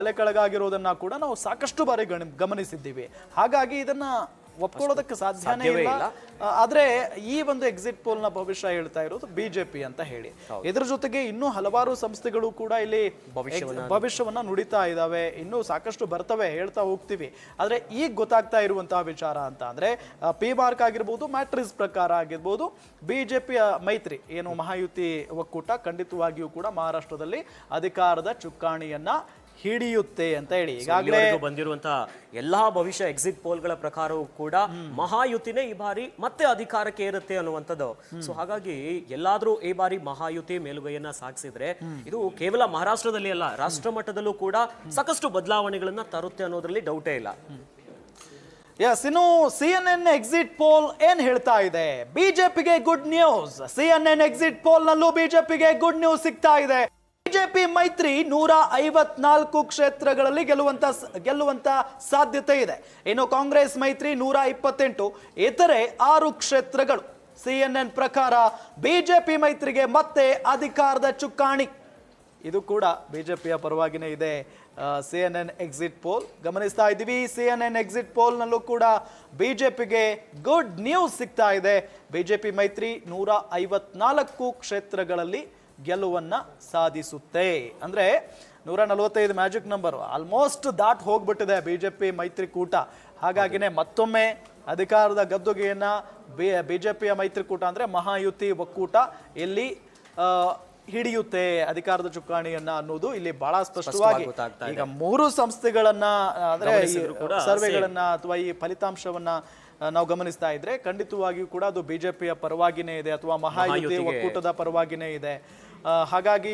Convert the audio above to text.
ತಲೆ ಕೆಳಗಾಗಿರೋದನ್ನ ಕೂಡ ನಾವು ಸಾಕಷ್ಟು ಬಾರಿ ಗಮನಿಸಿದ್ದೀವಿ. ಹಾಗಾಗಿ ಇದನ್ನ ಒಪ್ಕೊಳ್ಳೋದಕ್ಕೆ ಸಾಧ್ಯನೇ ಇಲ್ಲ. ಆದ್ರೆ ಈ ಒಂದು ಎಕ್ಸಿಟ್ ಪೋಲ್ ನ ಭವಿಷ್ಯ ಹೇಳ್ತಾ ಇರೋದು ಬಿಜೆಪಿ ಅಂತ ಹೇಳಿ. ಇದರ ಜೊತೆಗೆ ಇನ್ನೂ ಹಲವಾರು ಸಂಸ್ಥೆಗಳು ಕೂಡ ಇಲ್ಲಿ ಭವಿಷ್ಯವನ್ನ ನುಡಿತಾ ಇದಾವೆ. ಇನ್ನೂ ಸಾಕಷ್ಟು ಬರ್ತವೆ, ಹೇಳ್ತಾ ಹೋಗ್ತೀವಿ. ಆದ್ರೆ ಈಗ ಗೊತ್ತಾಗ್ತಾ ಇರುವಂತಹ ವಿಚಾರ ಅಂತ ಅಂದ್ರೆ ಪಿ ಮಾರ್ಕ್ ಆಗಿರ್ಬೋದು, ಮ್ಯಾಟ್ರಿಕ್ಸ್ ಪ್ರಕಾರ ಆಗಿರ್ಬೋದು, ಬಿಜೆಪಿಯ ಮೈತ್ರಿ ಏನು ಮಹಾಯುತಿ ಒಕ್ಕೂಟ ಖಂಡಿತವಾಗಿಯೂ ಕೂಡ ಮಹಾರಾಷ್ಟ್ರದಲ್ಲಿ ಅಧಿಕಾರದ ಚುಕ್ಕಾಣಿಯನ್ನ ಹಿಡಿಯುತ್ತೆ ಅಂತ ಹೇಳಿ ಈಗಾಗಲೇ ಬಂದಿರುವಂತಹ ಎಲ್ಲಾ ಭವಿಷ್ಯ ಎಕ್ಸಿಟ್ ಪೋಲ್ಗಳ ಪ್ರಕಾರವೂ ಕೂಡ ಮಹಾಯುತಿನೇ ಈ ಬಾರಿ ಮತ್ತೆ ಅಧಿಕಾರಕ್ಕೆ ಏರುತ್ತೆ ಅನ್ನುವಂಥದ್ದು. ಸೊ ಹಾಗಾಗಿ ಎಲ್ಲಾದ್ರೂ ಈ ಬಾರಿ ಮಹಾಯುತಿ ಮೇಲುಗೈಯನ್ನ ಸಾಧಿಸಿದ್ರೆ ಇದು ಕೇವಲ ಮಹಾರಾಷ್ಟ್ರದಲ್ಲಿ ಅಲ್ಲ, ರಾಷ್ಟ್ರ ಮಟ್ಟದಲ್ಲೂ ಕೂಡ ಸಾಕಷ್ಟು ಬದಲಾವಣೆಗಳನ್ನ ತರುತ್ತೆ ಅನ್ನೋದ್ರಲ್ಲಿ ಡೌಟೇ ಇಲ್ಲ. ಎಸ್, ಇನ್ನು CNN ಎಕ್ಸಿಟ್ ಪೋಲ್ ಏನ್ ಹೇಳ್ತಾ ಇದೆ? ಬಿಜೆಪಿಗೆ good news. CNN exit poll ನಲ್ಲೂ ಬಿಜೆಪಿಗೆ ಗುಡ್ ನ್ಯೂಸ್ ಸಿಗ್ತಾ ಇದೆ. ಬಿಜೆಪಿ ಮೈತ್ರಿ 154 ಕ್ಷೇತ್ರಗಳಲ್ಲಿ ಗೆಲ್ಲುವಂತ ಸಾಧ್ಯತೆ ಇದೆ. ಇನ್ನು ಕಾಂಗ್ರೆಸ್ ಮೈತ್ರಿ 128, ಇತರೆ 6 ಕ್ಷೇತ್ರಗಳು. CNN ಪ್ರಕಾರ ಬಿಜೆಪಿ ಮೈತ್ರಿಗೆ ಮತ್ತೆ ಅಧಿಕಾರದ ಚುಕ್ಕಾಣಿ. ಇದು ಕೂಡ ಬಿಜೆಪಿಯ ಪರವಾಗಿನೇ ಇದೆ. CNN ಎಕ್ಸಿಟ್ ಪೋಲ್ ಗಮನಿಸ್ತಾ ಇದ್ದೀವಿ. CNN ಎಕ್ಸಿಟ್ ಪೋಲ್ ನಲ್ಲೂ ಕೂಡ ಬಿಜೆಪಿಗೆ ಗುಡ್ ನ್ಯೂಸ್ ಸಿಗ್ತಾ ಇದೆ. ಬಿಜೆಪಿ ಮೈತ್ರಿ 154 ಕ್ಷೇತ್ರಗಳಲ್ಲಿ ಗೆಲುವನ್ನ ಸಾಧಿಸುತ್ತೆ. ಅಂದ್ರೆ 145 ಮ್ಯಾಜಿಕ್ ನಂಬರ್ ಆಲ್ಮೋಸ್ಟ್ ದಾಟ್ ಹೋಗ್ಬಿಟ್ಟಿದೆ ಬಿಜೆಪಿ ಮೈತ್ರಿಕೂಟ. ಹಾಗಾಗಿನೇ ಮತ್ತೊಮ್ಮೆ ಅಧಿಕಾರದ ಗದ್ದುಗೆಯನ್ನ ಬಿಜೆಪಿಯ ಮೈತ್ರಿಕೂಟ ಅಂದ್ರೆ ಮಹಾಯುತಿ ಒಕ್ಕೂಟ ಎಲ್ಲಿ ಹಿಡಿಯುತ್ತೆ ಅಧಿಕಾರದ ಚುಕ್ಕಾಣಿಯನ್ನ ಅನ್ನೋದು ಇಲ್ಲಿ ಬಹಳ ಸ್ಪಷ್ಟವಾಗಿ ಈಗ 3 ಸಂಸ್ಥೆಗಳನ್ನ ಅಂದ್ರೆ ಸರ್ವೆಗಳನ್ನ ಅಥವಾ ಈ ಫಲಿತಾಂಶವನ್ನ ನಾವು ಗಮನಿಸ್ತಾ ಇದ್ರೆ ಖಂಡಿತವಾಗಿಯೂ ಕೂಡ ಅದು ಬಿಜೆಪಿಯ ಪರವಾಗಿನೇ ಇದೆ ಅಥವಾ ಮಹಾಯುತಿ ಒಕ್ಕೂಟದ ಪರವಾಗಿನೇ ಇದೆ. ಹಾಗಾಗಿ